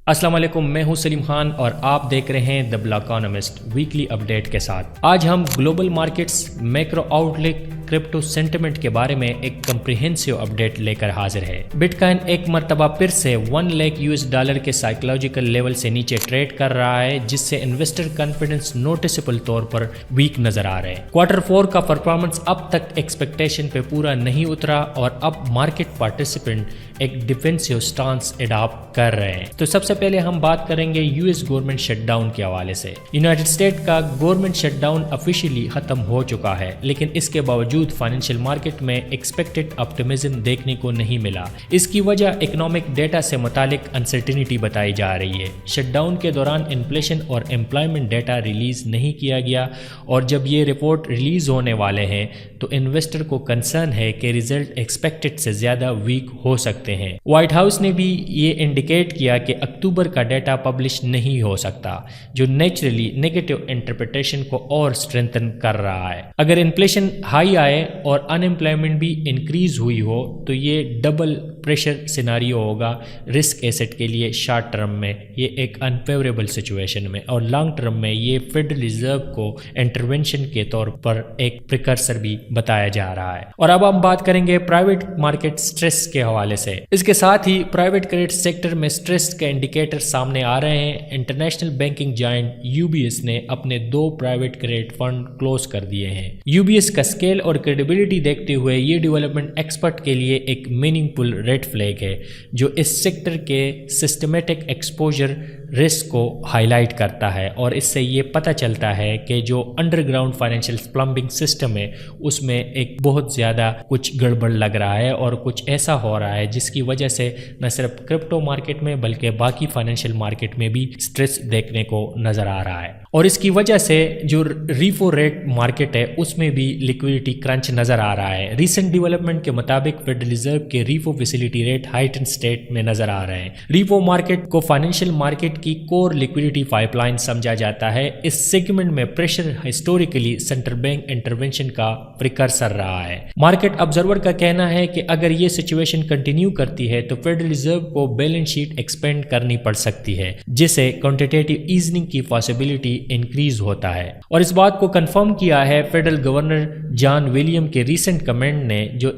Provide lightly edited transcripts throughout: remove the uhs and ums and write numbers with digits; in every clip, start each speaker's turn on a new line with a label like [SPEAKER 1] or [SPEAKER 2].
[SPEAKER 1] अस्सलाम वालेकुम, मैं हूं सलीम खान और आप देख रहे हैं द ब्लॉकॉनमिस्ट वीकली अपडेट के साथ। आज हम global markets, macro outlook, crypto sentiment के बारे में एक कम्प्रिहेंसिव अपडेट लेकर हाजिर है। बिटकॉइन एक मरतबा फिर से 1 लाख $1 के साइकोलॉजिकल लेवल से नीचे ट्रेड कर रहा है, जिससे इन्वेस्टर कॉन्फिडेंस नोटिसेबल तौर पर वीक नजर आ रहे हैं। Q4 का परफॉर्मेंस अब तक एक्सपेक्टेशन पे पूरा नहीं उतरा और अब मार्केट पार्टिसिपेंट एक डिफेंसिव स्टांस एडॉप्ट कर रहे हैं। तो सबसे पहले हम बात करेंगे यूएस गवर्नमेंट शटडाउन के हवाले से। यूनाइटेड स्टेट का गवर्नमेंट शटडाउन ऑफिशियली खत्म हो चुका है, लेकिन इसके बावजूद फाइनेंशियल मार्केट में एक्सपेक्टेड ऑप्टिमिज्म देखने को नहीं मिला। इसकी वजह इकोनॉमिक डेटा से मुतालिक अनसर्टिनिटी बताई जा रही है। शटडाउन के दौरान इन्फ्लेशन और एम्प्लॉयमेंट डेटा रिलीज नहीं किया गया और जब ये रिपोर्ट रिलीज होने वाले हैं तो इन्वेस्टर को कंसर्न है कि रिजल्ट एक्सपेक्टेड से ज्यादा वीक हो सकते हैं। व्हाइट हाउस ने भी ये इंडिकेट किया कि अक्टूबर का डेटा पब्लिश नहीं हो सकता, जो नेचुरली नेगेटिव इंटरप्रिटेशन को और स्ट्रेंथन कर रहा है। अगर इन्फ्लेशन हाई आए और अनएम्प्लॉयमेंट भी इंक्रीज हुई हो तो ये डबल प्रेशर सिनारियो होगा रिस्क एसेट के लिए। शॉर्ट टर्म में ये एक अनफेवरेबल सिचुएशन में और लॉन्ग टर्म में ये फेडरल रिजर्व को इंटरवेंशन के तौर पर एक प्रिकर्सर भी बताया जा रहा है। और अब हम बात करेंगे प्राइवेट मार्केट स्ट्रेस के हवाले से। इसके साथ ही प्राइवेट क्रेडिट सेक्टर में स्ट्रेस के इंडिकेटर सामने आ रहे हैं। इंटरनेशनल बैंकिंग जायंट यूबीएस ने अपने 2 प्राइवेट क्रेडिट फंड क्लोज कर दिए हैं। यूबीएस का स्केल और क्रेडिबिलिटी देखते हुए ये डेवलपमेंट एक्सपर्ट के लिए एक मीनिंगफुल रेड फ्लैग है, जो इस सेक्टर के सिस्टमेटिक एक्सपोजर रिस्क को हाईलाइट करता है। और इससे ये पता चलता है कि जो अंडरग्राउंड फाइनेंशियल प्लम्बिंग सिस्टम है उसमें एक बहुत ज़्यादा कुछ गड़बड़ लग रहा है और कुछ ऐसा हो रहा है जिसकी वजह से न सिर्फ क्रिप्टो मार्केट में बल्कि बाकी फाइनेंशियल मार्केट में भी स्ट्रेस देखने को नज़र आ रहा है। और इसकी वजह से जो रीफो रेट मार्केट है उसमें भी लिक्विडिटी क्रंच नज़र आ रहा है। रिसेंट डेवलपमेंट के मुताबिक फेडरल रिजर्व के रीफो फैसिलिटी रेट हाइटन स्टेट में नज़र आ रहे हैं। रीफो मार्केट को फाइनेंशियल मार्केट की कोर लिक्विडिटी पाइपलाइन समझा जाता है। इस सेगमेंट में pressure historically central bank intervention का प्रिकर्सर रहा है। मार्केट ऑब्जर्वर का कहना है कि अगर ये सिचुएशन कंटिन्यू करती है तो फेडरल रिजर्व को बैलेंस शीट एक्सपेंड करनी पड़ सकती है, जिससे क्वांटिटेटिव ईजनिंग की पॉसिबिलिटी इंक्रीज होता है। और इस बात को कंफर्म किया है फेडरल गवर्नर जॉन विलियम के रीसेंट कमेंट ने, जो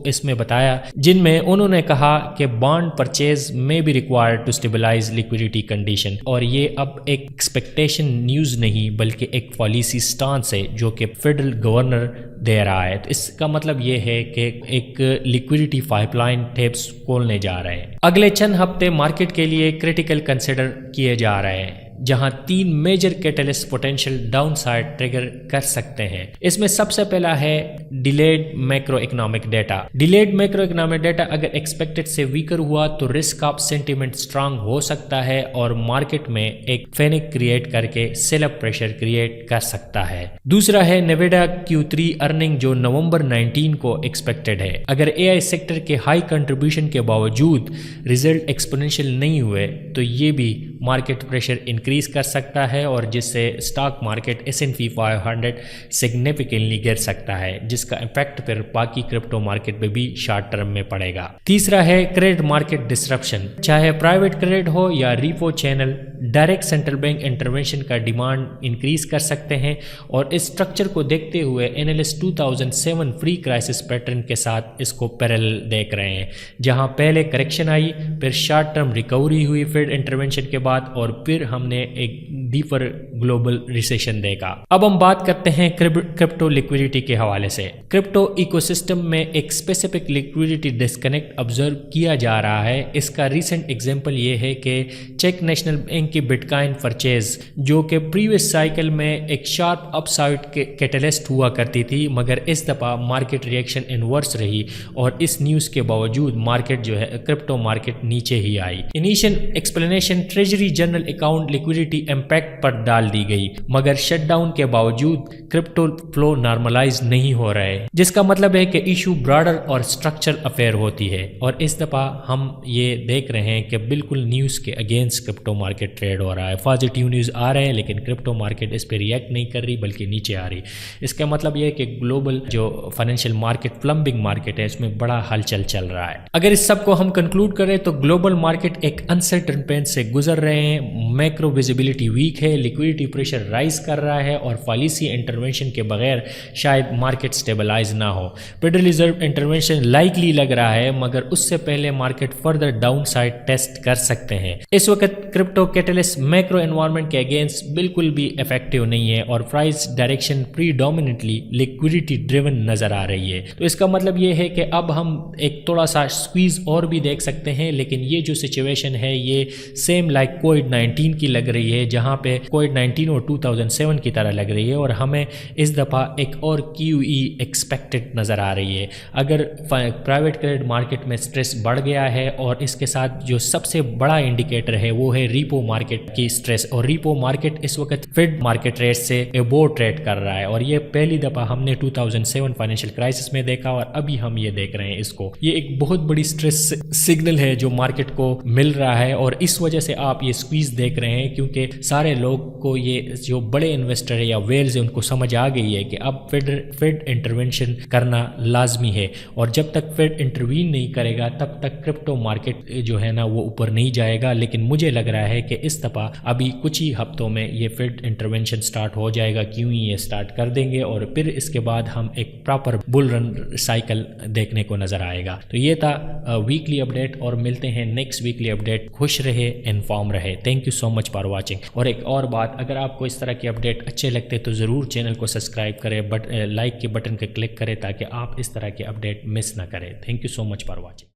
[SPEAKER 1] इसमें बताया, जिनमें उन्होंने कहा कि बॉन्ड परचेज में भी required to stabilize liquidity condition. और ये अब एक एक्सपेक्टेशन न्यूज नहीं बल्कि एक पॉलिसी स्टांस है जो कि फेडरल गवर्नर दे रहा है। तो इसका मतलब ये है कि एक लिक्विडिटी पाइपलाइन टेप्स खोलने जा रहे हैं। अगले चंद हफ्ते मार्केट के लिए क्रिटिकल कंसिडर किए जा रहे हैं, जहां 3 major catalyst potential downside trigger कर सकते हैं। इसमें सबसे पहला है delayed macro economic data. Delayed macro economic data अगर एक्सपेक्टेड से वीकर हुआ तो रिस्क ऑफ सेंटिमेंट स्ट्रांग हो सकता है और मार्केट में एक पैनिक क्रिएट करके सेल अप प्रेशर क्रिएट कर सकता है। दूसरा है नेवेडा Q3 अर्निंग, जो नवंबर 19 को एक्सपेक्टेड है। अगर एआई सेक्टर के हाई कंट्रीब्यूशन के बावजूद रिजल्ट एक्सपोनेंशियल नहीं हुए तो ये भी मार्केट प्रेशर इंक्रीज कर सकता है और जिससे स्टॉक मार्केट S&P 500 सिग्निफिकेंटली गिर सकता है, जिसका इफेक्ट फिर बाकी क्रिप्टो मार्केट में भी शॉर्ट टर्म में पड़ेगा। तीसरा है क्रेडिट मार्केट डिसरप्शन। चाहे प्राइवेट क्रेडिट हो या repo channel, direct central bank intervention का डिमांड इंक्रीज कर सकते हैं। और इस स्ट्रक्चर को देखते हुए एनालिस्ट 2007 फ्री क्राइसिस पैटर्न के साथ इसको पैरेलल देख रहे हैं, जहां पहले करेक्शन आई, फिर शॉर्ट टर्म रिकवरी हुई फेड इंटरवेंशन के बाद और फिर हमने एक डीपर ग्लोबल रिसेशन देखा। अब हम बात करते हैं क्रिप्टो लिक्विडिटी के हवाले से। क्रिप्टो इकोसिस्टम में एक स्पेसिफिक लिक्विडिटी डिस्कनेक्ट ऑब्जर्व किया जा रहा है। इसका रीसेंट एग्जांपल ये है कि चेक नेशनल बैंक की बिटकॉइन परचेज, जो कि प्रीवियस साइकिल में एक शार्प अपसाइड के कैटलिस्ट हुआ करती थी, मगर इस दफ़ा मार्केट रिएक्शन इनवर्स रही और इस न्यूज़ के बावजूद मार्केट जो है क्रिप्टो मार्केट नीचे ही आई। Initial explanation treasury general account liquidity impact पर डाल दी गई, मगर शटडाउन के बावजूद क्रिप्टो फ्लो नॉर्मलाइज नहीं हो रहा है, जिसका मतलब है कि इशू ब्रॉडर और स्ट्रक्चरल अफेयर होती है। और इस दफ़ा हम ये देख रहे हैं कि बिल्कुल न्यूज़ के अगेंस्ट क्रिप्टो मार्केट ट्रेड हो रहा है। पॉजिटिव न्यूज़ आ रहे हैं लेकिन क्रिप्टो मार्केट इस पर रिएक्ट नहीं कर रही बल्कि नीचे आ रही। इसका मतलब ये है कि ग्लोबल जो फाइनेंशियल मार्केट प्लम्बिंग मार्केट है इसमें बड़ा हलचल चल रहा है। अगर इस सब को हम कंक्लूड करें तो ग्लोबल मार्केट एक अनसर्टन पेन से गुजर रहे हैं, मैक्रो विजिबिलिटी वीक है, लिक्विडिटी प्रेशर राइज कर रहा है और पॉलिसी इंटरवेंशन के बगैर शायद मार्केट स्टेबलाइज ना हो। फेडरल रिजर्व इंटरवेंशन लाइकली लग रहा है, मगर उससे पहले market further downside test कर सकते हैं। इस वक्त क्रिप्टो कैटलिस्ट मैक्रो एनवायरनमेंट के अगेंस्ट बिल्कुल भी इफेक्टिव नहीं है और price direction predominantly liquidity driven नजर आ रही है। तो इसका मतलब ये है कि अब हम एक थोड़ा सा स्क्वीज और भी देख सकते हैं, लेकिन ये जो सिचुएशन है ये सेम लाइक कोविड-19 की लग रही है, जहां पे कोविड-19 और 2007 की तरह लग रही है और हमें इस दफ़ा एक और QE एक्सपेक्टेड नज़र आ रही है। अगर प्राइवेट क्रेडिट मार्केट में स्ट्रेस बढ़ गया है और इसके साथ जो सबसे बड़ा इंडिकेटर है वो है रीपो मार्केट की स्ट्रेस, और रीपो मार्केट इस वक्त फेड मार्केट रेट से एबोव ट्रेड कर रहा है और ये पहली दफ़ा हमने 2007 फाइनेंशियल क्राइसिस में देखा और अभी हम ये देख रहे हैं इसको। ये एक बहुत बड़ी स्ट्रेस सिग्नल है जो मार्केट को मिल रहा है और इस वजह से आप ये स्क्वीज देख रहे हैं, क्योंकि सारे लोग को ये जो बड़े इन्वेस्टर है या वेल्स है उनको समझ आ गई है कि अब फेड इंटरवेंशन करना लाजमी है और जब तक फेड इंटरवीन नहीं करेगा तब तक क्रिप्टो मार्केट जो है ना वो ऊपर नहीं जाएगा। लेकिन मुझे लग रहा है कि इस दफ़ा अभी कुछ ही हफ्तों में ये फेड इंटरवेंशन स्टार्ट हो जाएगा, क्यों ये स्टार्ट कर देंगे और फिर इसके बाद हम एक प्रॉपर बुल रन साइकिल देखने को नज़र आएगा। तो ये था वीकली अपडेट और मिलते हैं नेक्स्ट वीकली अपडेट। खुश रहे, इन्फॉर्म रहे। Thank you so much for watching. और एक और बात, अगर आपको इस तरह के अपडेट अच्छे लगते तो ज़रूर चैनल को सब्सक्राइब करें, लाइक के बटन पर क्लिक करें ताकि आप इस तरह के अपडेट मिस ना करें। Thank you so much for watching.